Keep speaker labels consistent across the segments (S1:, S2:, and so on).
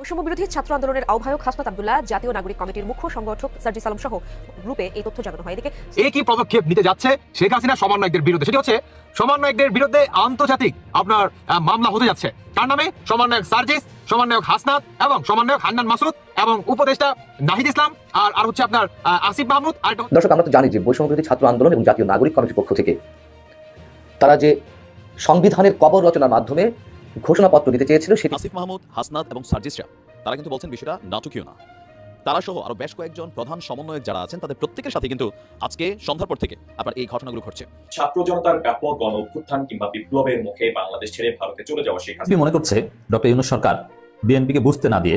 S1: বৈষম্য বিরোধী ছাত্র আন্দোলনের আহ্বায়ক হাসনাত আব্দুল্লাহ, জাতীয় নাগরিক কমিটির মুখ্য সংগঠক সার্জিস আলম সহ গ্রুপে এই তথ্য জানানো হয়। এদিকে
S2: একই পদক্ষেপ নিতে যাচ্ছে শেখ হাসিনা সমন্বয়কদের বিরুদ্ধে। সেটি হচ্ছে সমন্বয়কদের বিরুদ্ধে আন্তর্জাতিক মামলা হতে যাচ্ছে। তার নামে সমন্বয়ক সার্জিস, সমন্বয়ক হাসনাত এবং সমন্বয়ক হান্নান মাসুদ এবং উপদেষ্টা নাহিদ ইসলাম আর হচ্ছে আপনার আসিফ মাহমুদ।
S3: দর্শক, আমরা তো জানি যে বৈষম্য বিরোধী ছাত্র আন্দোলন এবং জাতীয় নাগরিক কমিটির পক্ষ থেকে তারা যে সংবিধানের কবর রচনার মাধ্যমে ঘোষণাপত্র দিতে চেয়েছিল সেটি
S4: আসিফ মাহমুদ, হাসনাত এবং সার্জিসরা তারা কিন্তু বলছেন বিষয়টা নাটকীয় না। তারা সহ আরো বেশ কয়েকজন প্রধান সমন্বয়ক যারা আছেন তাদের প্রত্যেকের সাথে কিন্তু আজকে সন্ধ্যার পর থেকে আপনার এই ঘটনাগুলো ঘটছে।
S5: ছাত্র জনতার ব্যাপক গণ অভ্যুত্থান কিংবা বিপ্লবের মুখে বাংলাদেশ ছেড়ে ভারতে চলে যাওয়া শেখ হাসিনা
S6: মনে করছে ডক্টর ইউনূস সরকার বিএনপিকে বুঝতে না দিয়ে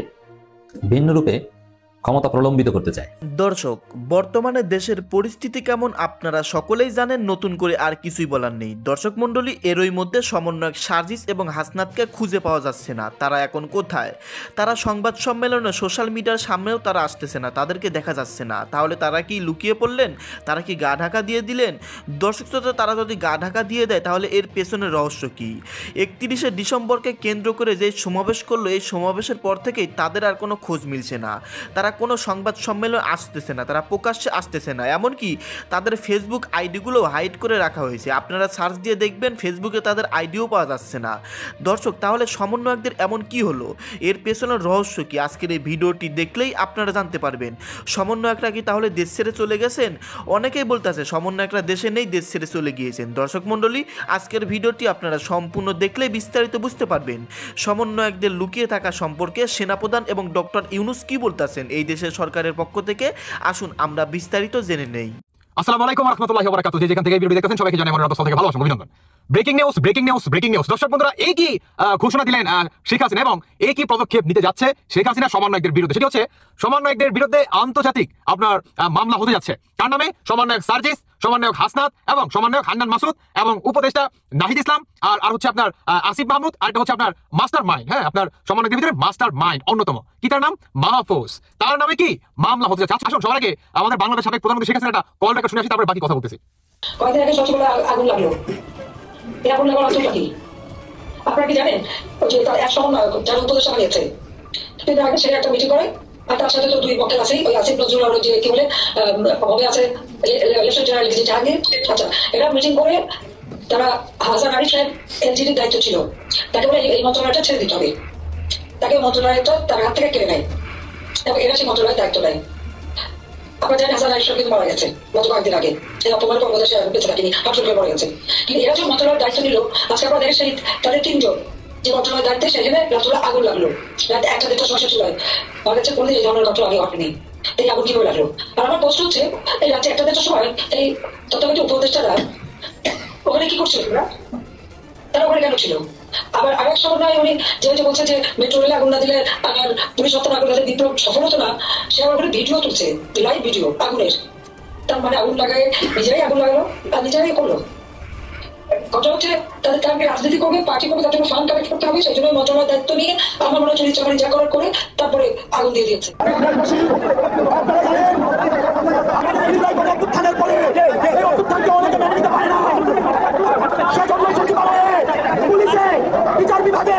S6: ভিন্ন রূপে ক্ষমতা প্রলম্বিত করতে চায়।
S7: দর্শক, বর্তমানে দেশের পরিস্থিতি কেমন আপনারা সকলেই জানেন, নতুন করে আর কিছুই বলার নেই। দর্শক মণ্ডলী, এরই মধ্যে সমন্বয়ক সার্জিস এবং হাসনাতকে খুঁজে পাওয়া যাচ্ছে না। তারা এখন কোথায়? তারা সংবাদ সম্মেলনে সোশ্যাল মিডিয়ার সামনেও তারা আসতেছে না, তাদেরকে দেখা যাচ্ছে না। তাহলে তারা কি লুকিয়ে পড়লেন? তারা কি গা ঢাকা দিয়ে দিলেন? দর্শক শ্রোতা, তারা যদি গা ঢাকা দিয়ে দেয় তাহলে এর পেছনের রহস্য কি? 31শে ডিসেম্বরকে কেন্দ্র করে যে সমাবেশ করলো, এই সমাবেশের পর থেকেই তাদের আর কোনো খোঁজ মিলছে না। তারা কোনো সংবাদ সম্মেলন আসতেছে না, তারা প্রকাশ্যে আসতেছে না। এমনকি তাদের ফেসবুক আইডিগুলো হাইড করে রাখা হয়েছে। আপনারা সার্চ দিয়ে দেখবেন ফেসবুকে তাদের আইডিও পাওয়া যাচ্ছে না। দর্শক, তাহলে সমন্বয়কদের এমন কি হলো? এর পেছনের রহস্য কি? আজকের এই ভিডিওটি দেখলেই আপনারা জানতে পারবেন। সমন্বয়করা কি তাহলে দেশ ছেড়ে চলে গেছেন? অনেকেই বলতেছে সমন্বয়করা দেশে নেই, দেশ ছেড়ে চলে গিয়েছেন। দর্শক মণ্ডলী, আজকের ভিডিওটি আপনারা সম্পূর্ণ দেখলেই বিস্তারিত বুঝতে পারবেন সমন্বয়কদের লুকিয়ে থাকা সম্পর্কে সেনাপ্রধান এবং ডক্টর ইউনূস কি বলতেছেন এই দেশের সরকারের পক্ষ থেকে। আসুন আমরা বিস্তারিত জেনে নেই।
S2: আসসালামু আলাইকুম ওয়া রাহমাতুল্লাহি ওয়া বারাকাতুহু। যেখান থেকে ভিডিও দেখতেছেন সবাইকে জানাই মনের অন্তঃস্থল থেকে ভালোবাসা অভিনন্দন। Breaking news. দর্শক বন্ধুরা, এই কি ঘোষণা দিলেন শেখ হাসিনা এবং এই কি পদক্ষেপ নিতে যাচ্ছে শেখ হাসিনা সমন্বয়কদের বিরুদ্ধে। সেটি হচ্ছে সমন্বয়কদের বিরুদ্ধে আন্তর্জাতিক মামলা হতে যাচ্ছে। তার নামে সমন্বয়ক সার্জিস, সমন্বয়ক হাসনাত এবং সমন্বয়ক হান্নান মাসুদ এবং উপদেষ্টা নাহিদ ইসলাম আর হচ্ছে আপনার আসিফ মাহমুদ আর এটা হচ্ছে আপনার মাস্টার মাইন্ড। হ্যাঁ, আপনার সমন্বয়কদের ভিতরে মাস্টার মাইন্ড অন্যতম। কি তার নাম? মাহফুজ। তার নামে কি মামলা হতে যাচ্ছে। আসুন সবার আগে আমাদের বাংলাদেশ সাবেক প্রধানমন্ত্রী শেখ হাসিনা একটা কল রেকর্ড শুনে আসি, তারপরে বাকি কথা বলতেছি।
S8: কয়েকদিন আগে সচিবালয়ে আগুন লাগলো। এই আগুন লাগার অর্থটা কি আপনারা কি জানেন? যে তার এক সমন্বয়ক যার উপদেষ্টা বানিয়েছে, কিন্তু আগে সে একটা মিটিং করে আর তার সাথে তো দুই পক্ষের আছেই, ওই আসিফ নজরুল আর যে কি বলে হবে আছে লেফটেন্যান্ট জেনারেল জাহাঙ্গীর। আচ্ছা, এরা মিটিং করে তারা হাসান আলী সাহেব এলজিডির দায়িত্ব ছিল, তাকে বলে এই মন্ত্রণালয়টা ছেড়ে দিতে হবে। তাকে মন্ত্রণালয়টা তার হাত থেকে কেড়ে নেয় এবং এরা সেই মন্ত্রণালয়ের দায়িত্ব নেয়। আপনারা জানেন হাসান আলী সাহেব কিন্তু মারা গেছে গত কয়েকদিন আগে। এই অপমানের পর সে বেঁচে থাকেনি, হঠাৎ করে মারা গেছে। কিন্তু এরা যে মন্ত্রণালয়ের দায়িত্ব নিল, আজকে আপনারা দেখেন সেই তাদের তিনজন যে মন্ত্রণালয়ের দায়িত্বে, সেখানে রাত্রে আগুন লাগলো। রাত 1টা-1:30টার সময় ছিল। আমার কাছে কোনদিন এই ধরনের ঘটনা আগে ঘটেনি। এই আগুন কিভাবে লাগলো? আর আমার প্রশ্ন হচ্ছে, এই রাত্রে 1টা-1:30টার সময় এই তথাকথিত উপদেষ্টারা ওখানে কি করছিল? তারা ওখানে কেন ছিল? আবার আরেক সময় উনি যেহেতু বলছে যে মেট্রো রেলে আগুন না দিলে আর পুলিশ হত্যা না করলে বিপ্লব সফল হতো না, সে আবার ওখানে ভিডিও তুলছে, লাইভ ভিডিও আগুনের। তার মানে আগুন লাগায় নিজেরাই আগুন লাগালো আর নিজেরাই করলো। কথা হচ্ছে তাদের কারণে রাজনীতি করবে, পার্টি করবে, তাদের ফান্ড কালেক্ট করতে হবে। সেই জন্য মন্ত্রণালয়ের দায়িত্ব নিয়ে আমার মনে হচ্ছে চাকরি যা করার করে তারপরে আগুন দিয়ে দিয়েছে।
S9: বিচার বিভাগে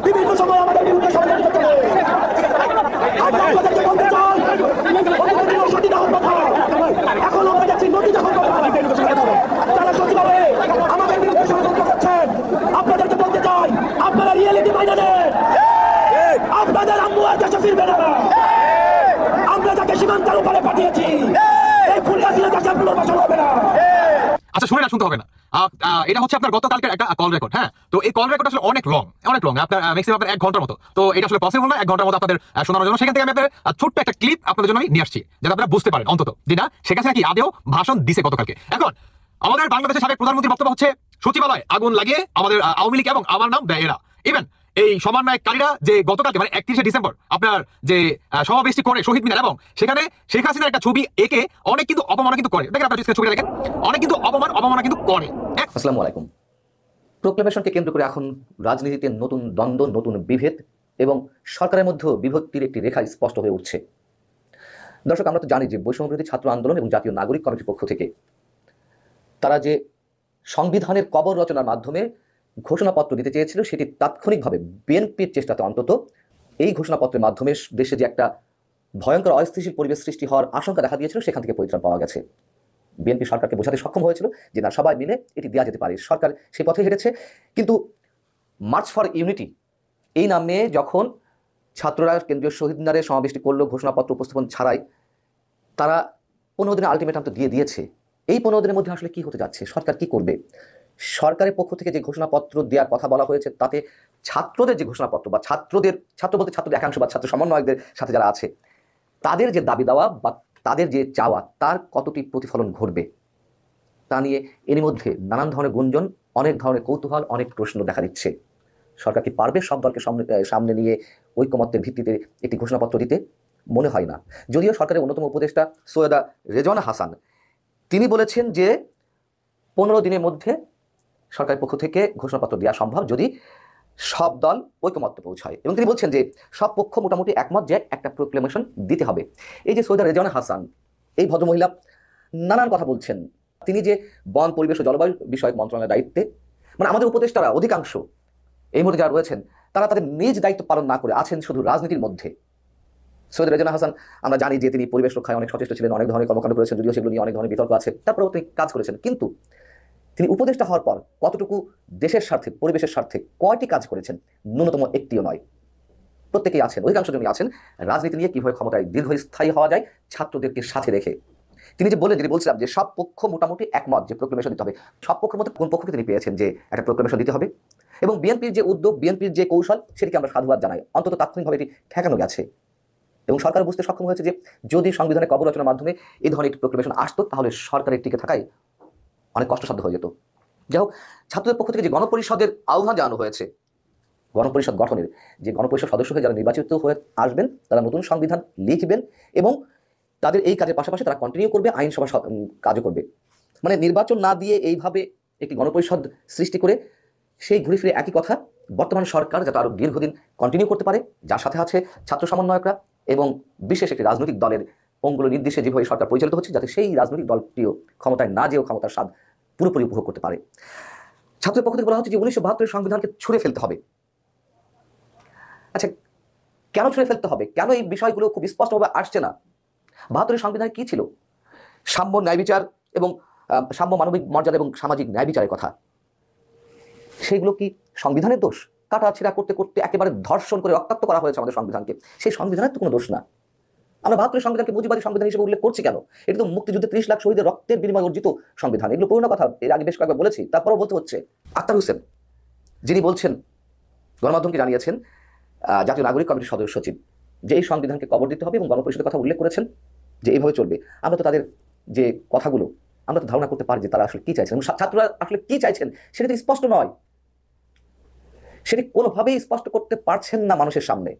S9: বিভিন্ন সময় আমাদের বিরুদ্ধে ষড়যন্ত্র করতে হবে। এখন আমরা দেখছি নদী দখল তারা সচিবালয়ে আমাদের বিরুদ্ধে ষড়যন্ত্র করছেন। আপনাদেরকে বলতে চাই, আপনারা রিয়েলিটি মাইনে নেন। আপনাদের আম্মু আর দেশে ফিরবে না। আমরা যাকে সীমান্তের উপরে পাঠিয়েছি, এই ফুলগাছিলা দেশে পুনর্বাসন হবে না।
S2: আচ্ছা, শুনে না, শুনতে হবে না। এটা হচ্ছে আপনার গতকালকের একটা কল রেকর্ড। হ্যাঁ, তো এই কল রেকর্ড আসলে অনেক লং আপনার ম্যাক্সিমাম আপনার 1 ঘন্টার মতো। তো এটা আসলে পসিবল না 1 ঘন্টার মতো আপনাদের শোনানোর জন্য। সেখান থেকে আমি আপনাদের ছোট্ট একটা ক্লিপ আপনাদের জন্য নিয়ে আসছি, যাতে আপনারা বুঝতে পারেন অন্তত যে না শেখ হাসিনা কি আদেও ভাষণ দিছে গতকালকে। এখন আমাদের বাংলাদেশের সাবেক প্রধানমন্ত্রীর বক্তব্য হচ্ছে সচিবালয় আগুন লাগিয়ে আমাদের আওয়ামী লীগ এবং আমার নাম দেয় এরা। ইভেন এই সমন্বয়কারীরা যে গতকালকে মানে 31শে ডিসেম্বর আপনার যে সমাবেশটি করে শহীদ মিনার, এবং সেখানে শেখ হাসিনার একটা ছবি এঁকে অনেক কিন্তু অপমাননা কিন্তু করে। দেখেন আপনার ছবিটা দেখেন, অনেক কিন্তু অপমাননা কিন্তু করে।
S3: আসসালামু আলাইকুম। প্রোক্লেমেশনকে কেন্দ্র করে এখন রাজনীতিতে নতুন দ্বন্দ্ব, নতুন বিভেদ এবং সরকারের মধ্যে বিভক্তির একটি রেখা স্পষ্ট হয়ে উঠছে। দর্শক, আমরা তো জানি যে বৈষম্য বিরোধী ছাত্র আন্দোলন এবং জাতীয় নাগরিক কমিটির পক্ষ থেকে তারা যে সংবিধানের কবর রচনার মাধ্যমে ঘোষণাপত্র দিতে চেয়েছিল, সেটি তাৎক্ষণিকভাবে বিএনপির চেষ্টাতে অন্তত এই ঘোষণাপত্রের মাধ্যমে দেশে যে একটা ভয়ঙ্কর অস্থিতিশীল পরিবেশ সৃষ্টি হওয়ার আশঙ্কা দেখা দিয়েছিল, সেখান থেকে পরিত্রাণ পাওয়া গেছে। বিএনপি সরকারকে বোঝাতে সক্ষম হয়েছিল যে না, সবাই মিলে এটি দেওয়া যেতে পারে। সরকার সেই পথে হেঁটেছে। কিন্তু মার্চ ফর ইউনিটি এই নামে যখন ছাত্ররা কেন্দ্রীয় শহীদ মিনারে সমাবেশটি করলো, ঘোষণাপত্র উপস্থাপন ছাড়াই, তারা 15 দিনের আলটিমেটাম তো দিয়ে দিয়েছে। এই 15 দিনের মধ্যে আসলে কি হতে যাচ্ছে, সরকার কি করবে? সরকারের পক্ষ থেকে যে ঘোষণাপত্র দেওয়ার কথা বলা হয়েছে, তাতে ছাত্রদের যে ঘোষণাপত্র বা ছাত্র বলতে ছাত্রদের একাংশ বা ছাত্র সমন্বয়কদের সাথে যারা আছে, তাদের যে দাবি দেওয়া বা তাদের যে চাওয়া, তার কতটি প্রতিফলন ঘটবে তা নিয়ে এর মধ্যে নানান ধরনের গুঞ্জন, অনেক ধরনের কৌতূহল, অনেক প্রশ্ন দেখা দিচ্ছে। সরকার কি পারবে সব দলকে সামনে নিয়ে ঐকমত্যের ভিত্তিতে একটি ঘোষণাপত্র দিতে? মনে হয় না। যদিও সরকারের অন্যতম উপদেষ্টা সৈয়দা রেজওয়ানা হাসান তিনি বলেছেন যে 15 দিনের মধ্যে সরকারের পক্ষ থেকে ঘোষণাপত্র দেওয়া সম্ভব যদি সব দল ঐকমত্যে পৌঁছায়। এবং তিনি বলছেন যে সব পক্ষ মোটামুটি একমত যে একটা প্রোক্লেমেশন দিতে হবে। এই যে সৈয়দা রেজওয়ানা হাসান, এই ভদ্রমহিলা নানান কথা বলছেন। তিনি যে বন, পরিবেশ ও জলবায়ু বিষয়ক মন্ত্রণালয়ের দায়িত্বে, মানে আমাদের উপদেষ্টারা অধিকাংশ এই মুহূর্তে যারা রয়েছেন, তারা তাদের নিজ দায়িত্ব পালন না করে আছেন শুধু রাজনীতির মধ্যে। সৈয়দ রেজওয়ানা হাসান, আমরা জানি যে তিনি পরিবেশ রক্ষায় অনেক সচেষ্ট ছিলেন, অনেক ধরনের কর্মকাণ্ড করেছেন, যদিও সেগুলো নিয়ে অনেক ধরনের বিতর্ক আছে, তারপরেও তিনি কাজ করেছেন। কিন্তু তিনি উপদেষ্টা হওয়ার পর কতটুকু দেশের স্বার্থে, পরিবেশের স্বার্থে কয়টি কাজ করেছেন? ন্যূনতম একটিও নয়। প্রত্যেকেই আছেন, অধিকাংশ জনই আছেন রাজনীতি নিয়ে কীভাবে ক্ষমতায় দীর্ঘস্থায়ী হওয়া যায় ছাত্রদেরকে সাথে রেখে। তিনি যে বলছিলাম যে সব পক্ষ মোটামুটি একমত যে প্রোক্লেমেশন দিতে হবে। সব পক্ষের মধ্যে কোন পক্ষকে তিনি পেয়েছেন যে একটা প্রোক্লেমেশন দিতে হবে? এবং বিএনপির যে উদ্যোগ, বিএনপির যে কৌশল, সেটিকে আমরা সাধুবাদ জানাই। অন্তত তাৎক্ষণিকভাবে এটি ঠেকানো গেছে এবং সরকার বুঝতে সক্ষম হয়েছে যে যদি সংবিধানে কবর রচনার মাধ্যমে এই ধরনের একটি প্রোক্লেমেশন আসতো, তাহলে সরকারের টিকে থাকাই অনেক কষ্টসাধ্য হয়ে যেত। যাই হোক, ছাত্রদের পক্ষ থেকে যে গণপরিষদের আহ্বান জানানো হয়েছে, গণপরিষদ গঠনের, যে গণপরিষদ সদস্য হয়ে যারা নির্বাচিত হয়ে আসবেন, তারা নতুন সংবিধান লিখবেন এবং তাদের এই কাজের পাশাপাশি তারা কন্টিনিউ করবে, আইনসভা কাজও করবে। মানে নির্বাচন না দিয়ে এইভাবে একটি গণপরিষদ সৃষ্টি করে সেই ঘুরে ফিরে একই কথা বর্তমান সরকার যাতে আরও দীর্ঘদিন কন্টিনিউ করতে পারে, যার সাথে আছে ছাত্র সমন্বয়করা এবং বিশেষ একটি রাজনৈতিক দলের অঙ্গুল নির্দেশে যেভাবে সরকার পরিচালিত হচ্ছে, যাতে সেই রাজনৈতিক দলটিও ক্ষমতায় না যেও ক্ষমতার স্বাদ পুরোপুরি উপভোগ করতে পারে। ছাত্রের পক্ষ থেকে বলা হচ্ছে যে 1972 সংবিধানকে ছুঁড়ে ফেলতে হবে। আচ্ছা, কেন ছুঁড়ে ফেলতে হবে? কেন এই বিষয়গুলো খুব স্পষ্টভাবে আসছে না? 72 সংবিধানে কি ছিল? সাম্য, ন্যায় বিচার এবং সাম্য, মানবিক মর্যাদা এবং সামাজিক ন্যায় বিচারের কথা। সেইগুলো কি সংবিধানের দোষ? কাটাছেঁড়া করতে করতে একেবারে ধর্ষণ করে রক্তাক্ত করা হয়েছে আমাদের সংবিধানকে। সেই সংবিধানের তো কোনো দোষ না। আমরা 72 সংবিধানকে মুজিবাদী সংবিধান হিসেবে উল্লেখ করছি কেন? এটা তো মুক্তিযুদ্ধে 30 লাখ শহীদের রক্তের বিনিময়ে অর্জিত সংবিধান। এগুলো পুরোনো কথা, এর আগে বেশ কয়েকবার বলেছি, তারপরেও বলতে হচ্ছে। আক্তার হোসেন যিনি বলছেন, গণমাধ্যমকে জানিয়েছেন জাতীয় নাগরিক কমিটির সদস্য সচিব, যে এই সংবিধানকে কবর দিতে হবে এবং গণপরিষদের কথা উল্লেখ করেছেন যে এইভাবে চলবে। আমরা তো তাদের যে কথাগুলো আমরা তো ধারণা করতে পারি যে তারা আসলে কি চাইছেন, ছাত্ররা আসলে কি চাইছেন সেটা তো স্পষ্ট নয়। সেটি কোনোভাবেই স্পষ্ট করতে পারছেন না মানুষের সামনে।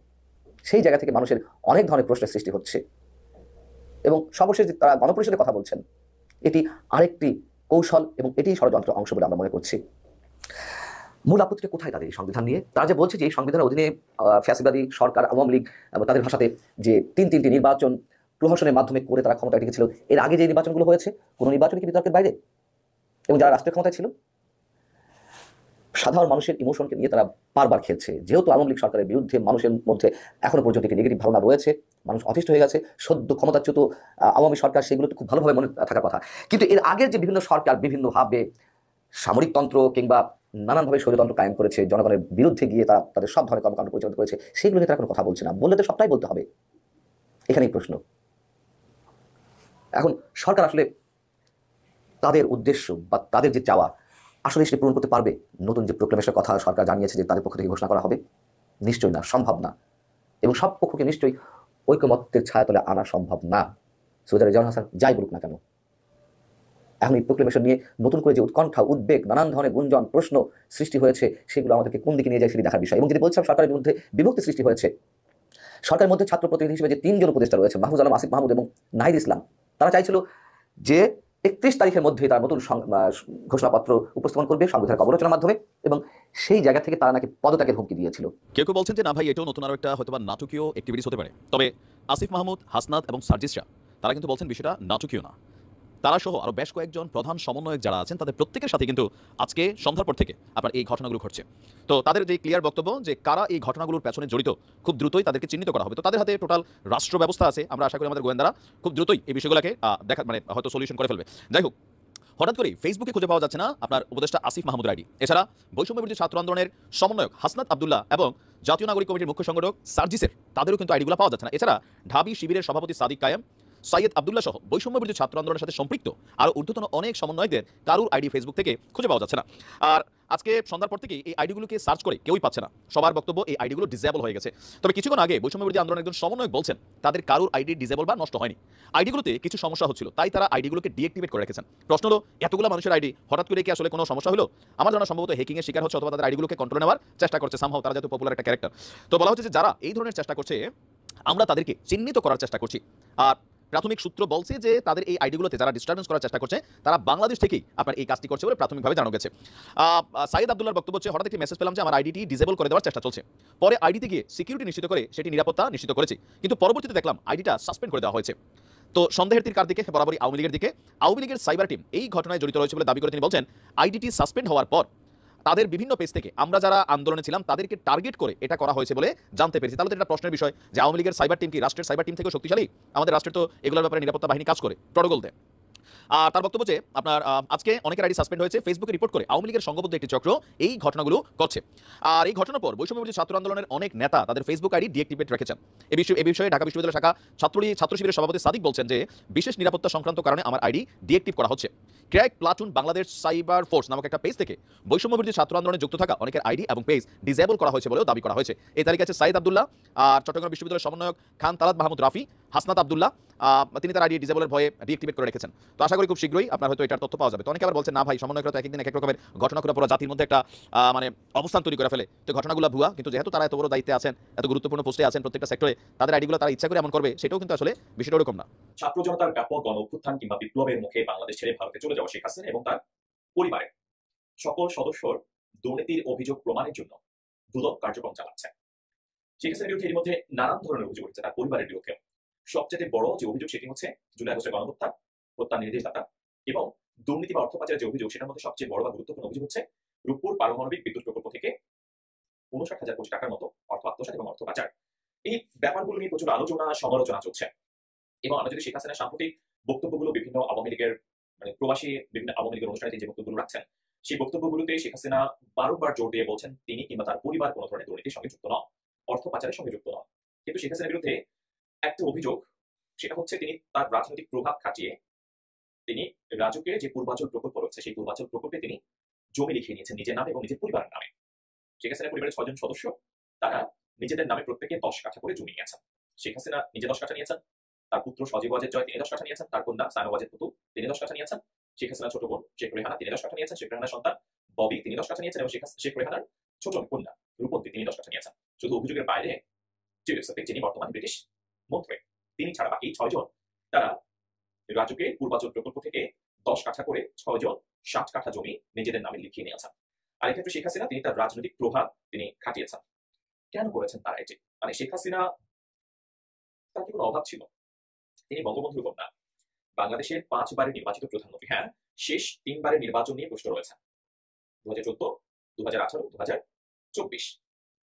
S3: সেই জায়গা থেকে মানুষের অনেক ধরনের প্রশ্নের সৃষ্টি হচ্ছে এবং সর্বশেষ তারা গণপরিষদের কথা বলছেন, এটি আরেকটি কৌশল এবং এটি ষড়যন্ত্র অংশ বলে আমরা মনে করছি। মূল আপত্তিটা কোথায় তাদের এই সংবিধান নিয়ে? তারা যে বলছে যে এই সংবিধানের অধীনে ফ্যাসিবাদী সরকার, আওয়ামী লীগ, তাদের ভাষাতে যে তিনটি নির্বাচন প্রহসনের মাধ্যমে করে তারা ক্ষমতায় টিকেছিল। এর আগে যে নির্বাচনগুলো হয়েছে, কোনো নির্বাচন কি বিতর্কের বাইরে? এবং যারা রাষ্ট্রীয় ক্ষমতায় ছিল, সাধারণ মানুষের ইমোশনকে নিয়ে তারা বারবার খেলছে। যেহেতু আওয়ামী লীগ সরকারের বিরুদ্ধে মানুষের মধ্যে এখনো পর্যন্ত একটি নেগেটিভ ধারণা রয়েছে, মানুষ অতিষ্ঠ হয়ে গেছে। সদ্য ক্ষমতাচ্যুত আওয়ামী সরকার, সেগুলো তো খুব ভালোভাবে মনে থাকার কথা। কিন্তু এর আগের যে বিভিন্ন সরকার বিভিন্নভাবে সামরিকতন্ত্র কিংবা নানানভাবে স্বৈরতন্ত্র কায়েম করেছে, জনগণের বিরুদ্ধে গিয়ে তারা তাদের সব ধরনের কর্মকাণ্ড পরিচালনা করেছে, সেগুলো নিয়ে তারা কোনো কথা বলছে না। বললে তো সবটাই বলতে হবে, এখানেই প্রশ্ন। এখন সরকার আসলে তাদের উদ্দেশ্য বা তাদের যে চাওয়া আসলে সেটি পূরণ করতে পারবে? নতুন যে প্রোক্লেমেশনের কথা সরকার জানিয়েছে যে তাদের পক্ষ থেকে ঘোষণা করা হবে, নিশ্চয়ই না, সম্ভব না। এবং সব পক্ষকে নিশ্চয়ই ঐকমত্যের ছায়াতলে আনা সম্ভব না, সৈয়দা রেজওয়ানা হাসান যাই বলুক না কেন। এখন এই প্রোক্লেমেশন নিয়ে নতুন করে যে উৎকণ্ঠা, উদ্বেগ, নানান ধরনের গুঞ্জন, প্রশ্ন সৃষ্টি হয়েছে, সেগুলো আমাদেরকে কোন দিকে নিয়ে যায় সেটি দেখার বিষয়। এবং যদি বলছিলাম সরকারের মধ্যে বিভক্তি সৃষ্টি হয়েছে, সরকারের মধ্যে ছাত্র প্রতিনিধি হিসেবে যে 3 জন উপদেষ্টা রয়েছে, মাহফুজ আলম, আসিফ মাহমুদ এবং নাহিদ ইসলাম, তারা চাইছিল যে 31 তারিখের মধ্যে তারা নতুন ঘোষণাপত্র উপস্থাপন করবে সংবিধানের কবর রচনার মাধ্যমে, এবং সেই জায়গা থেকে তারা নাকি পদত্যাগের হুমকি দিয়েছিল।
S4: কেউ কেউ বলছেন যে না ভাই, এটাও নতুন আরো একটা হয়তো বা নাটকীয় অ্যাক্টিভিটিস হতে পারে। তবে আসিফ মাহমুদ, হাসনাত এবং সার্জিসরা তারা কিন্তু বলছেন বিষয়টা নাটকীয় না। তারা সহ আরো বেশ কয়েকজন প্রধান সমন্বয়ক যারা আছেন তাদের প্রত্যেকের সাথে কিন্তু আজকে সন্ধ্যার পর থেকে আপনার এই ঘটনাগুলো ঘটছে। তো তাদের যে ক্লিয়ার বক্তব্য যে কারা এই ঘটনাগুলোর পেছনে জড়িত খুব দ্রুতই তাদেরকে চিহ্নিত করা হবে। তো তাদের হাতে টোটাল রাষ্ট্র ব্যবস্থা আছে, আমরা আশা করি আমাদের গোয়েন্দারা খুব দ্রুতই এই বিষয়গুলোকে দেখা মানে হয়তো সলিউশন করে ফেলবে। যাই হোক, হঠাৎ করেই ফেসবুকে খুঁজে পাওয়া যাচ্ছে না আপনার উপদেষ্টা আসিফ মাহমুদের আইডি। এছাড়া বৈষম্য বিরোধী ছাত্র আন্দোলনের সমন্বয়ক হাসনাত আব্দুল্লাহ এবং জাতীয় নাগরিক কমিটির মুখ্য সংগঠক সার্জিসের তাদেরও কিন্তু আইডিগুলো পাওয়া যাচ্ছে না। এছাড়া ঢাবি শিবিরের সভাপতি সাদিক কায়েম, সৈয়দ আব্দুল্লাহ সহ বৈষম্য বিরোধী ছাত্র আন্দোলনের সাথে সম্পৃক্ত আরও ঊর্ধ্বতন অনেক সমন্বয়কদের কারুর আইডি ফেসবুক থেকে খুঁজে পাওয়া যাচ্ছে না। আর আজকে সন্ধ্যার পর থেকেই এই আইডিগুলোকে সার্চ করে কেউই পাচ্ছে না। সবার বক্তব্য এই আইডিগুলো ডিসেবল হয়ে গেছে। তবে কিছুক্ষণ আগে বৈষম্য বিরোধী আন্দোলনের একজন সমন্বয়ক বলছেন তাদের কারুর আইডি ডিসেবল বা নষ্ট হয়নি, আইডিগুলোতে কিছু সমস্যা হচ্ছিল, তাই তারা আইডিগুলোকে ডিঅ্যাক্টিভেট করে রেখেছেন। প্রশ্ন হলো, এতগুলো মানুষের আইডি হঠাৎ করে কি আসলে কোনো সমস্যা হলো? আমার জানা সম্ভবত হ্যাকিংয়ের শিকার হচ্ছে অথবা তাদের আইডিগুলোকে কন্ট্রোল নেওয়ার চেষ্টা করছে সামহাও, তারা যেহেতু পপুলার একটা ক্যারেক্টার। তো বলা হচ্ছে যে যারা এই ধরনের চেষ্টা করছে আমরা তাদেরকে চিহ্নিত করার চেষ্টা করছি। আর প্রাথমিক সূত্র বলছে যে তাদের এই আইডিগুলোতে যারা ডিস্টারবেন্স করার চেষ্টা করছে তারা বাংলাদেশ থেকেই আপনার এই কাজটি করছে বলে প্রাথমিকভাবে জানা গেছে। সাইদ আব্দুল্লাহর বক্তব্য হচ্ছে, হঠাৎ একটি মেসেজ পেলাম যে আমার আইডিটি ডিসেবল করে দেওয়ার চেষ্টা চলছে। পরে আইডিতে গিয়ে সিকিউরিটি নিশ্চিত করে সেটি নিরাপত্তা নিশ্চিত করেছি, কিন্তু পরবর্তীতে দেখলাম আইডিটা সাসপেন্ড করে দেওয়া হয়েছে। তো সন্দেহের তীর কার দিকে? বরাবরই আওয়ামী লীগের দিকে। আওয়ামী লীগের সাইবার টিম এই ঘটনায় জড়িত রয়েছে বলে দাবি করে তিনি বলছেন আইডিটি সাসপেন্ড হওয়ার পর তাদের বিভিন্ন পেজ থেকে আমরা যারা আন্দোলনে ছিলাম তাদেরকে টার্গেট করে এটা করা হয়েছে বলে জানতে পেরেছি। তাহলে তো এটা প্রশ্নের বিষয় যে আওয়ামী লীগের সাইবার টিম কি রাষ্ট্রের সাইবার টিম থেকেও শক্তিশালী? আমাদের রাষ্ট্রের তো এগুলোর ব্যাপারে নিরাপত্তা বাহিনী কাজ করে, প্রটোকল দেয়। তার বক্তব্য যে আপনার আজকে অনেকের আইডি সাসপেন্ড হয়েছে, ফেসবুকে রিপোর্ট করে আওয়ামী লীগের সংঘবদ্ধ একটি চক্র এই ঘটনাগুলো করছে। আর এই ঘটনার পর বৈষম্য বিরোধী ছাত্র আন্দোলনের অনেক নেতা তাদের ফেসবুক আইডি ডিঅ্যাক্টিভেট রেখেছেন। এই বিষয়ে ঢাকা বিশ্ববিদ্যালয় শাখা ছাত্র শিবিরের সভাপতি সাদিক বলছেন যে বিশেষ নিরাপত্তা সংক্রান্ত কারণে আমার আইডি ডিঅ্যাক্টিভ করা হচ্ছে। Crack platoon Bangladesh cyber force নামক একটা পেজ থেকে বৈষম্য বিরোধী ছাত্র আন্দোলনে যুক্ত থাকা অনেকের আইডি এবং পেজ ডিসেবল করা হয়েছে বলেও দাবি করা হয়েছে। এই তারিখে আছে সাইদ আব্দুল্লাহ আর চট্টগ্রাম বিশ্ববিদ্যালয়ের সমন্বয়ক খান তালাত মাহমুদ রাফি, হাসনাত আব্দুল্লাহ, তিনি তার আইডি ডিসেবলের ভয়ে ডিঅ্যাক্টিভেট করে রেখেছেন। তো আশা করি খুব শীঘ্রই আপনার হয়তো এটার তথ্য পাওয়া যাবে। তো অনেকে আবার বলছেন না ভাই, সমন্বয়করা তো একদিন এক রকমের ঘটনা করে পুরো জাতির মধ্যে একটা মানে অবস্থান তৈরি করে ফেলে, তো ঘটনাগুলো ভুয়া। কিন্তু যেহেতু তারা এত বড় দায়িত্বে আছেন, এত গুরুত্বপূর্ণ পোস্টে আছেন প্রত্যেকটা সেক্টরে, তাদের আইডিগুলো তারা ইচ্ছা করে এমন করবে সেটাও কিন্তু আসলে বিষয়টা ওরকম না।
S5: ছাত্র জনতার ব্যাপক গণ অভ্যুত্থান কিংবা বিপ্লবের মুখে বাংলাদেশ ছেড়ে ভারতে চলে যাওয়া শেখ হাসিনা এবং তার পরিবারের সকল সদস্যর দুর্নীতির অভিযোগ প্রমাণের জন্য দুদক কার্যক্রম চালাচ্ছে। শেখ হাসিনার বিরুদ্ধে এর মধ্যে নানান ধরনের অভিযোগ উঠছে, তার পরিবারের বিরুদ্ধে। সবচেয়ে বড় যে অভিযোগ সেটি হচ্ছে জুলাই আগস্টের গণহত্যা, হত্যার নির্দেশদাতা এবং দুর্নীতি বা অর্থ পাচারের যে অভিযোগ, সেটার মধ্যে সবচেয়ে বড় বা গুরুত্বপূর্ণ অভিযোগ হচ্ছে রূপপুর পারমাণবিক বিদ্যুৎ প্রকল্প থেকে ৫৯,০০০ কোটি টাকার মতো অর্থ আত্মসাৎ এবং অর্থ পাচার। এই ব্যাপারগুলো নিয়ে প্রচুর আলোচনা সমালোচনা চলছে। এবং আমরা যদি শেখ হাসিনার সাম্প্রতিক বক্তব্যগুলো বিভিন্ন আওয়ামী লীগের মানে প্রবাসী বিভিন্ন আওয়ামী লীগের অনুষ্ঠানে যে বক্তব্যগুলো রাখছেন, সেই বক্তব্যগুলোতে শেখ হাসিনা বারবার জোর দিয়ে বলছেন তিনি কিংবা তার পরিবার কোনো ধরনের দুর্নীতির সঙ্গে যুক্ত নন, অর্থ পাচারের সঙ্গে যুক্ত নন। কিন্তু শেখ হাসিনার বিরুদ্ধে একটা অভিযোগ, সেটা হচ্ছে তিনি তার রাজনৈতিক প্রভাব খাটিয়ে তিনি রাজুকে যে পূর্বাচল প্রকল্প রয়েছে সেই পূর্বাচল প্রকল্পে তিনি জমি লিখিয়ে নিয়েছেন নিজের নামে এবং নিজের পরিবারের নামে। শেখ হাসিনার পরিবারের ৬ জন সদস্য তারা নিজেদের নামে প্রত্যেকে ১০ কাঠা করে জমি নিয়েছেন। শেখ হাসিনা নিজে 10 কাঠা নিয়েছেন, তার পুত্র সজীব ওয়াজেদ জয় তিনি 10 কাঠা নিয়েছেন, তার কন্যা সায়মা ওয়াজেদ পুতু তিনি 10 কাঠা নিয়েছেন, শেখ হাসিনার ছোট বোন শেখ রেহানা তিনি 10 কাঠা নিয়েছেন, শেখ রেহানার সন্তান ববি তিনি 10 কাঠা নিয়েছেন এবং শেখ রেহানার ছোট কন্যা রূপন্তী তিনি 10 কাঠা নিয়েছেন। শুধু অভিযোগের বাইরে যিনি বর্তমানে ব্রিটিশ মন্ত্রী তিনি ছাড়া বাকি 6 জন তারা রাজুকে পূর্বাচল প্রকল্প থেকে 10 কাঠা করে 6 জন 60 কাঠা জমি নিজেদের নামে লিখিয়ে নিয়েছেন। আর এক্ষেত্রে শেখ হাসিনা তিনি তার রাজনৈতিক প্রভাব তিনি খাটিয়েছেন। কেন করেছেন তারা এটি? মানে শেখ হাসিনা তার কি কোনো অভাব ছিল? তিনি বঙ্গবন্ধুর কন্যা, বাংলাদেশের 5 বারের নির্বাচিত প্রধানমন্ত্রী। হ্যাঁ, শেষ 3 বারের নির্বাচন নিয়ে প্রশ্ন রয়েছে, 2014, 2018, 2024।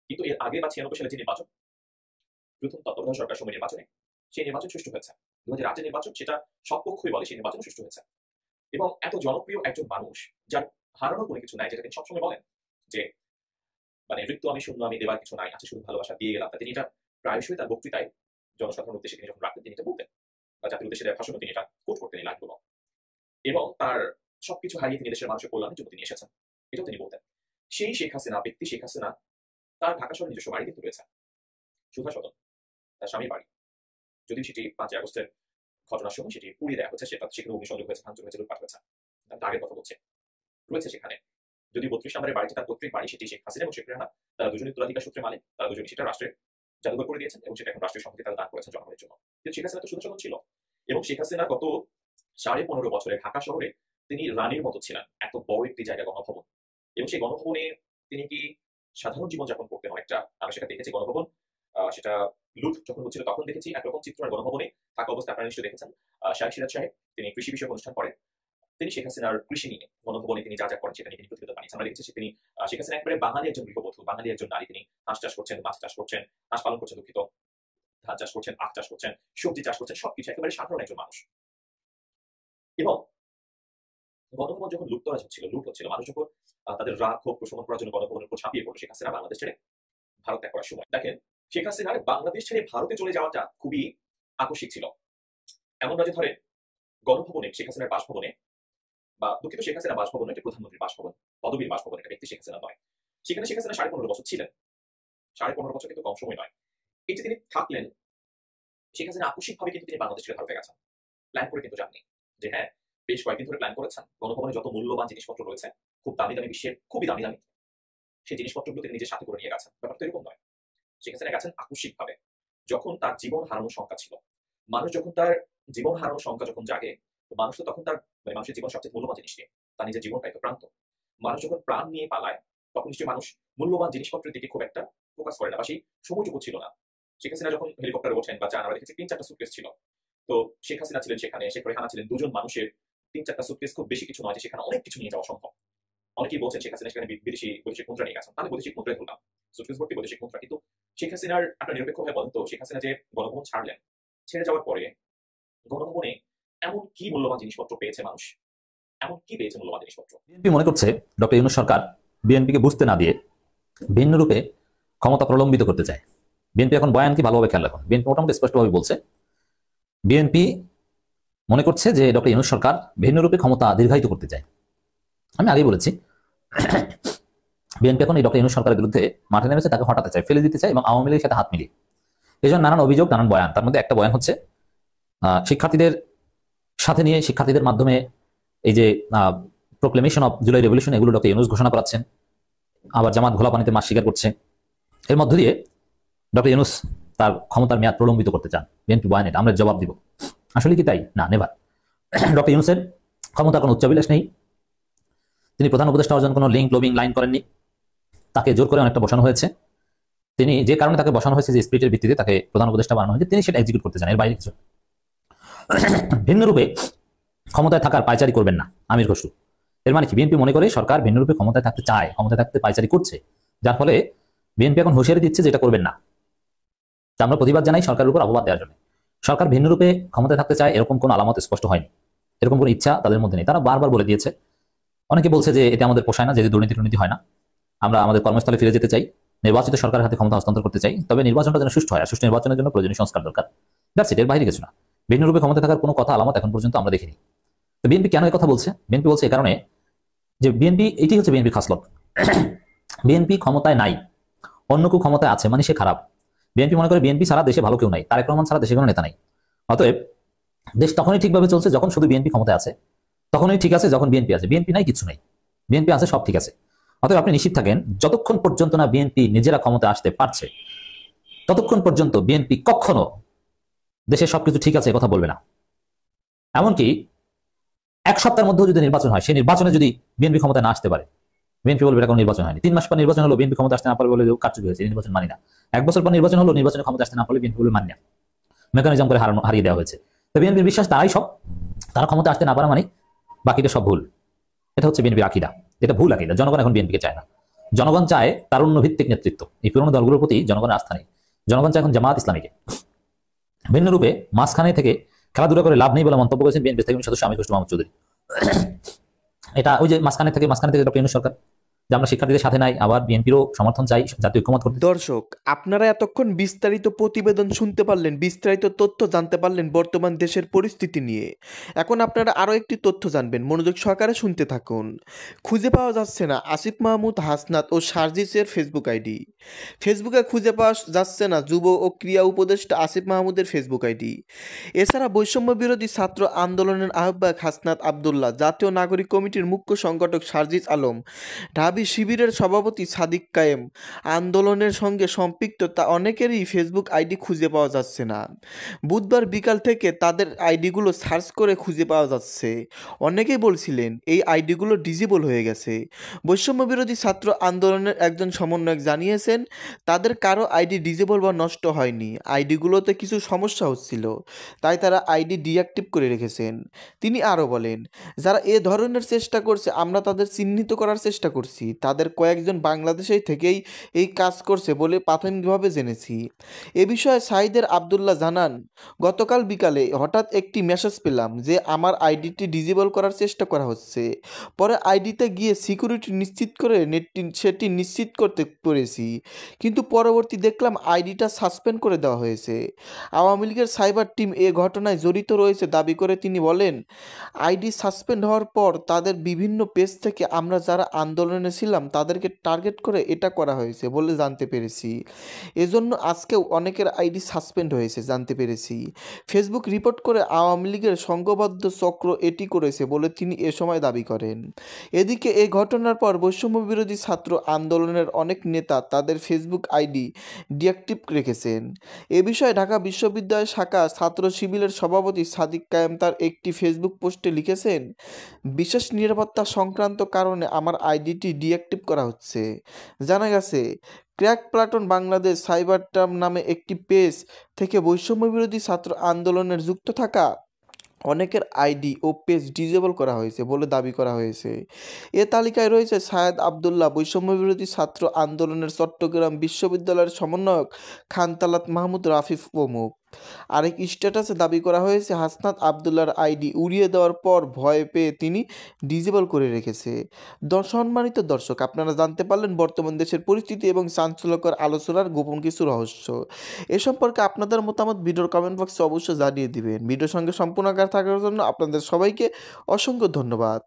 S5: কিন্তু এর আগে বা 96 সালে যে নির্বাচন, প্রথম তত্ত্বাবধায়ক সরকার সময় নির্বাচনে, সেই নির্বাচন সুষ্ঠু হয়েছে। 2008 নির্বাচন, সেটা সব পক্ষই বলে সেই নির্বাচন সুষ্ঠু হয়েছে। এবং এত জনপ্রিয় একজন মানুষ যার হারানোর কোনো কিছু নাই, যেটা তিনি সবসময় বলেন যে মানে ঋতু আমি শূন্য, আমি দেবার কিছু নাই, আছে শুধু ভালোবাসা দিয়ে গেলাম। তিনি এটা প্রায়শই তার বক্তৃতায় জনসাধারণের উদ্দেশ্যে তিনি যখন রাখতেন তিনি এটা বলতেন, বা জাতির উদ্দেশ্যে ভাষণে তিনি এটা কোট করতেন এই লাইনগুলো। এবং তার সবকিছু হারিয়ে তিনি দেশের মানুষের কল্যাণের জন্য তিনি এসেছেন, এটাও তিনি বলতেন। সেই শেখ হাসিনা, ব্যক্তি শেখ হাসিনা, তার ঢাকা শহরের নিজস্ব বাড়ি কিন্তু রয়েছে, সুধা সদন তার স্বামীর বাড়ি। যদি সেটি 5 আগস্টের ঘটনার সময় সেটি পুড়িয়ে দেওয়া হয়েছে, সেখানে অগ্নিসংযোগ হয়েছে, ভাঙচুর হয়েছে, লুটপাট হয়েছে, তার আগের কথা বলছে, রয়েছে সেখানে। যদি 32 নম্বরের বাড়িতে তার পৈতৃক বাড়ি, সেটি শেখ হাসিনা এবং শেখ রেহানা তারা দুজনের উত্তরাধিকার সূত্রে মালিক, তারা দুজনই সেটা রাষ্ট্রের জাদুঘর করে দিয়েছেন এবং সেটা এখন রাষ্ট্রীয় সম্পত্তি তারা দান করেছেন জনগণের জন্য। কিন্তু শেখ হাসিনা তো সুধা সদন ছিল এবং শেখ হাসিনা গত 15.5 বছরে ঢাকা শহরে তিনি রানীর মতো ছিলেন। এত বড় একটি জায়গা গণভবন, এবং সেই গণভবনে তিনি কি সাধারণ জীবনযাপন করতেন অনেকটা। আমি সেটা দেখেছি, গণভবন সেটা লুট যখন হচ্ছিল তখন দেখেছি একরকম চিত্র। আর গণভবনে থাকা অবস্থায় আপনারা নিশ্চয়ই দেখেছেন শাহেখ সিরাজ সাহেব, তিনি কৃষি বিষয়ক অনুষ্ঠান করেন। তিনি শেখ হাসিনার কৃষি নিয়ে গণভবনে তিনি যা যা করেন সেটা নিয়ে তিনি প্রতিবেদন বানিয়েছেন। আমরা দেখেছি তিনি শেখ হাসিনা একেবারে বাঙালি একজন গৃহবধূ, বাঙালি একজন নারী। তিনি হাঁস চাষ করছেন, মাছ চাষ করছেন, হাঁস পালন করছেন, দুঃখিত, ধান চাষ করছেন, আখ চাষ করছেন, সবজি চাষ করছেন, সবকিছু একেবারে সাধারণ একজন মানুষ। এবং গণভবন যখন লুট হচ্ছিল, মানুষ যখন তাদের রাগ ক্ষোভ প্রশমন করার জন্য গণভবনের উপর ঝাঁপিয়ে পড়লো শেখ হাসিনা বাংলাদেশ ছেড়ে ভারত ত্যাগ করার সময়, দেখেন শেখ হাসিনার বাংলাদেশ ছেড়ে ভারতে চলে যাওয়াটা খুবই আকস্মিক ছিল। এমন নয় যে ধরেন গণভবনে শেখ হাসিনার বাসভবনে, বা দুঃখিত, শেখ হাসিনা বাসভবন এটা প্রধানমন্ত্রীর বাসভবন, পদবীর বাসভবন, এটা ব্যক্তি শেখ হাসিনা নয়। সেখানে শেখ হাসিনা 15.5 বছর ছিলেন। 15.5 বছর কিন্তু কম সময় নয়। এই যে তিনি থাকলেন, শেখ হাসিনা আকস্মিকভাবে কিন্তু তিনি বাংলাদেশ ছেড়ে ভারতে গেছেন। প্ল্যান করে কিন্তু যাননি যে হ্যাঁ বেশ কয়েকদিন ধরে প্ল্যান করেছেন। গণভবনে যত মূল্যবান জিনিসপত্র রয়েছে, খুব দামি দামি, বিশ্বের খুবই দামি দামি, সেই জিনিসপত্রগুলো তিনি নিজের সাথে করে নিয়ে গেছেন। ব্যাপারটা এরকম নয়। শেখ হাসিনা গেছেন আকস্মিকভাবে, যখন তার জীবন হারানোর শঙ্কা ছিল। মানুষ যখন তার জীবন হারানোর শঙ্কা যখন জাগে, মানুষ তো তখন তার মানুষের জীবন সবচেয়ে মূল্যবান জিনিস নিয়ে, তার নিজের জীবনটাই তো প্রান্ত। মানুষ যখন প্রাণ নিয়ে পালায়, তখন নিশ্চয়ই মানুষ মূল্যবান জিনিসপত্রের দিকে খুব একটা ফোকাস করে না, বা সেই সময়টুকু ছিল না। শেখ হাসিনা যখন হেলিকপ্টারে ওঠেন বা যান, আমরা দেখেছি 3-4টা সুটকেস ছিল। তো শেখ হাসিনা ছিলেন সেখানে, শেখ রেহানা ছিলেন, দুজন মানুষের 3-4টা সুটকেস খুব বেশি কিছু নয় যে সেখানে অনেক কিছু নিয়ে যাওয়া সম্ভব। অনেকেই বলছেন শেখ হাসিনা সেখানে বৈদেশিক মুদ্রা নিয়ে গেছেন। তাহলে বৈদেশিক মুদ্রাই ধরলাম, সুটকেস ভর্তি বৈদেশিক মুদ্রা। কিন্তু শেখ হাসিনার একটা নিরপেক্ষভাবে বলেন তো, শেখ হাসিনা যে গণভবন ছাড়লেন, ছেড়ে যাওয়ার পরে গণভবনে এমন কি মূল্যবান জিনিসপত্র পেয়েছে মানুষ, এমন কি পেয়েছে মূল্যবান জিনিসপত্র?
S6: বিএনপি মনে করছে ডক্টর ইউনূস সরকার বিএনপিকে বুঝতে না দিয়ে ভিন্ন রূপে ক্ষমতা প্রলম্বিত করতে চায়। বিএনপি এখন বয়ানকে ভালোভাবে খেয়াল রাখুন। বিএনপি মোটামুটি স্পষ্টভাবে বলছে, বিএনপি মনে করছে যে ডক্টর ইউনূস সরকার ভিন্ন রূপে ক্ষমতা দীর্ঘায়িত করতে চায়। আমি আগেই বলেছি, বিএনপি এখন এই ডক্টর ইউনূস সরকারের বিরুদ্ধে মাঠে নেমেছে, তাকে হটাতে চায়, ফেলে দিতে চায়, এবং আওয়ামী লীগের সাথে হাত মিলিয়ে। এই জন্য নানান অভিযোগ, নানান বয়ান। তার মধ্যে একটা বয়ান হচ্ছে শিক্ষার্থীদের সাথে নিয়ে, শিক্ষার্থীদের মাধ্যমে এই যে প্রোক্লেমেশন অফ জুলাই রেভলিউশন, এগুলো ডক্টর ইউনূস ঘোষণা করাচ্ছেন। আবার জামাত ঘোলা পানিতে মাছ স্বীকার করছে। এর মধ্য দিয়ে ডক্টর ইউনূস তার ক্ষমতার মেয়াদ প্রলম্বিত করতে চান। বিএনপি বয়ান এটা, আমরা জবাব দিব। আসলে কি তাই? না, নেভার। ডক্টর ইউনূসের ক্ষমতার কোনো উচ্চাভিলাষ নেই। তিনি প্রধান উপদেষ্টা হওয়ার জন্য কোনো লিঙ্ক লবিং লাইন করেননি। তাকে জোর করে অনেকটা বসানো হয়েছে। তিনি যে কারণে তাকে বসানো হয়েছে, যে স্পিরিটের ভিত্তিতে তাকে প্রধান উপদেষ্টা বানানো হয়েছে, তিনি সেটা এক্সিকিউট করতে চান, এর বাইরে কিছু। ভিন্ন রূপে ক্ষমতায় থাকার পায়চারি করবেন না আমির খসরু। এর মানে কি? বিএনপি মনে করে সরকার ভিন্ন রূপে ক্ষমতায় থাকতে চায়, ক্ষমতায় থাকতে পায়চারি করছে, যার ফলে বিএনপি এখন হুঁশিয়ারি দিচ্ছে যে এটা করবেন না। আমরা প্রতিবাদ জানাই সরকারের উপর অপবাদ দেওয়ার জন্য। সরকার ভিন্ন রূপে ক্ষমতায় থাকতে চায় এরকম কোনো আলামত স্পষ্ট হয়নি, এরকম কোনো ইচ্ছা তাদের মধ্যে নেই। তারা বারবার বলে দিয়েছে। অনেকে বলছে যে এটা আমাদের পোষায় না, যদি দুর্নীতি হয় না, আমরা আমাদের কর্মস্থলে ফিরে যেতে চাই, নির্বাচিত সরকারের হাতে ক্ষমতা হস্তান্তর করতে চাই, তবে নির্বাচনটা যেন সুষ্ঠু হয়, আর সুষ্ঠু নির্বাচনের জন্য প্রয়োজনীয় সংস্কার দরকার। দ্যাটস ইট, এর বাইরে কিছু না। ভিন্ন রূপে ক্ষমতা থাকার কোনো কথা আলামত এখন পর্যন্ত আমরা দেখিনি। তো বিএনপি কেন এই কথা বলছে? বিএনপি বলছে এ কারণে যে বিএনপি, এটি হচ্ছে বিএনপির খাসলত। বিএনপি ক্ষমতায় নাই, অন্য কেউ ক্ষমতায় আছে মানে সে খারাপ। বিএনপি মনে করে বিএনপি সারা দেশে ভালো কেউ নাই, তারেক রহমান সারা দেশে কোনো নেতা নাই। অতএব দেশ তখনই ঠিকভাবে চলছে যখন শুধু বিএনপি ক্ষমতায় আছে, তখনই ঠিক আছে যখন বিএনপি আছে। বিএনপি নাই, কিছু নাই, বিএনপি আছে, সব ঠিক আছে। অতএব আপনি নিশ্চিত থাকেন, যতক্ষণ পর্যন্ত না বিএনপি নিজেরা ক্ষমতায় আসতে পারছে, ততক্ষণ পর্যন্ত বিএনপি কখনো দেশের সবকিছু ঠিক আছে কথা বলবে না। এমনকি এক সপ্তাহের মধ্যে যদি নির্বাচন হয়, সেই নির্বাচনে যদি বিএনপি ক্ষমতায় না আসতে পারে, বিএনপি বলবে এটা কোনো নির্বাচন হয়নি। 3 মাস পর নির্বাচন হলো, বিএনপি ক্ষমতা আসতে না পারে বলে কারচুপি হয়েছে, নির্বাচন মানি না। 1 বছর পর নির্বাচন হলো, নির্বাচনে ক্ষমতা আসতে না পারলে বিএনপি বলে মানি না, মেকানিজম করে হারিয়ে দেওয়া হয়েছে। তো বিএনপির বিশ্বাস তারাই সব, তারা ক্ষমতা আসতে না পারা মানে বাকিটা সব ভুল। এটা হচ্ছে বিএনপির আকিদা, এটা ভুল আকিদা। জনগণ এখন বিএনপিকে চায় না, জনগণ চায় তারুণ্য ভিত্তিক নেতৃত্ব। এই পুরনো দলগুলোর প্রতি জনগণের আস্থা নেই। জনগণ চায় এখন জামাত ইসলামীকে। ভিন্ন রূপে মাঝখানে থেকে খেলাধুলা করে লাভ নেই বলে মন্তব্য করেছেন বিএনপি স্থায়ী সদস্য আমির খসরু মাহমুদ চৌধুরী। এটা ওই যে মাঝখানে থেকে ডক্টর ইউনূস সরকার, যে আমরা শিক্ষার্থীদের সাথে নাই, আবার বিএনপিরও সমর্থন চাই, জাতীয় ঐক্যমত করতে।
S7: দর্শক, আপনারা এতক্ষণ বিস্তারিত প্রতিবেদন শুনতে পারলেন, বিস্তারিত তথ্য জানতে পারলেন বর্তমান দেশের পরিস্থিতি নিয়ে। এখন আপনারা আরও একটি তথ্য জানবেন, মনোযোগ সহকারে শুনতে থাকুন। খুঁজে পাওয়া যাচ্ছে না আসিফ মাহমুদ, হাসনাত ও সার্জিসের ফেসবুক আইডি। ফেসবুকে খুঁজে পাওয়া যাচ্ছে না যুব ও ক্রীড়া উপদেষ্টা আসিফ মাহমুদের ফেসবুক আইডি। এছাড়া বৈষম্য বিরোধী ছাত্র আন্দোলনের আহ্বায়ক হাসনাত আবদুল্লাহ, জাতীয় নাগরিক কমিটির মুখ্য সংগঠক সার্জিস আলম, ঢাবি দাবি শিবিরের সভাপতি সাদিক কায়েম। আন্দোলনের সঙ্গে সম্পৃক্ত তা অনেকেরই ফেসবুক আইডি খুঁজে পাওয়া যাচ্ছে না। বুধবার বিকাল থেকে তাদের আইডিগুলো সার্চ করে খুঁজে পাওয়া যাচ্ছে। অনেকেই বলছিলেন এই আইডিগুলো ডিজেবল হয়ে গেছে। বৈষম্য বিরোধী ছাত্র আন্দোলনের একজন সমন্বয়ক জানিয়েছেন তাদের কারো আইডি ডিজেবল বা নষ্ট হয়নি, আইডিগুলোতে কিছু সমস্যা হচ্ছিল, তাই তারা আইডি ডিঅ্যাক্টিভ করে রেখেছেন। তিনি আরও বলেন, যারা এ ধরনের চেষ্টা করছে আমরা তাদের চিহ্নিত করার চেষ্টা করছি। তাদের কয়েকজন বাংলাদেশেই থেকেই এই কাজ করছে বলে প্রাথমিকভাবে জেনেছি। এ বিষয়ে সাইদের আবদুল্লাহ জানান, গতকাল বিকালে হঠাৎ একটি মেসেজ পেলাম যে আমার আইডিটি ডিজেবল করার চেষ্টা করা হচ্ছে। পরে আইডিতে গিয়ে সিকিউরিটি নিশ্চিত করে সেটি নিশ্চিত করতে পেরেছি, কিন্তু পরবর্তী দেখলাম আইডিটা সাসপেন্ড করে দেওয়া হয়েছে। আওয়ামী লীগের সাইবার টিম এ ঘটনায় জড়িত রয়েছে দাবি করে তিনি বলেন, আইডি সাসপেন্ড হওয়ার পর তাদের বিভিন্ন পেজ থেকে আমরা যারা আন্দোলনে ছিলাম তাদেরকে টার্গেট করে এটা করা হয়েছে বলে জানতে পেরেছি। এজন্য আজকেও অনেকের আইডি সাসপেন্ড হয়েছে জানতে পেরেছি। ফেসবুক রিপোর্ট করে আওয়ামী লীগের সংঘবদ্ধ চক্র এটি করেছে বলে তিনি এ সময় দাবি করেন। এদিকে এই ঘটনার পর বৈষম্য বিরোধী ছাত্র আন্দোলনের অনেক নেতা তাদের ফেসবুক আইডি ডিঅ্যাক্টিভ রেখেছেন। এ বিষয়ে ঢাকা বিশ্ববিদ্যালয় শাখা ছাত্র শিবিরের সভাপতি সাদিক কায়েম তার একটি ফেসবুক পোস্টে লিখেছেন, বিশেষ নিরাপত্তা সংক্রান্ত কারণে আমার আইডিটি ডিঅ্যাক্টিভ করা হচ্ছে। জানা গেছে crack platoon Bangladesh cyber term নামে একটি পেজ থেকে বৈষম্য বিরোধী ছাত্র আন্দোলনের যুক্ত থাকা অনেকের আইডি ও পেজ ডিজেবল করা হয়েছে বলে দাবি করা হয়েছে। এ তালিকায় রয়েছে সায়েদ আবদুল্লাহ, বৈষম্য বিরোধী ছাত্র আন্দোলনের চট্টগ্রাম বিশ্ববিদ্যালয়ের সমন্বয়ক খানতালাত মাহমুদ রাফিফ প্রমুখ। আরেক স্ট্যাটাসে দাবি করা হয়েছে হাসনাত আবদুল্লাহর আইডি উড়িয়ে দেওয়ার পর ভয় পেয়ে তিনি ডিজেবল করে রেখেছে। সম্মানিত দর্শক, আপনারা জানতে পারলেন বর্তমান দেশের পরিস্থিতি এবং চাঞ্চল্যকর আলোচনার গোপন কিছু রহস্য। এ সম্পর্কে আপনাদের মতামত ভিডিওর কমেন্ট বক্সে অবশ্যই জানিয়ে দিবেন। ভিডিওর সঙ্গে সম্পূর্ণ থাকার জন্য আপনাদের সবাইকে অসংখ্য ধন্যবাদ।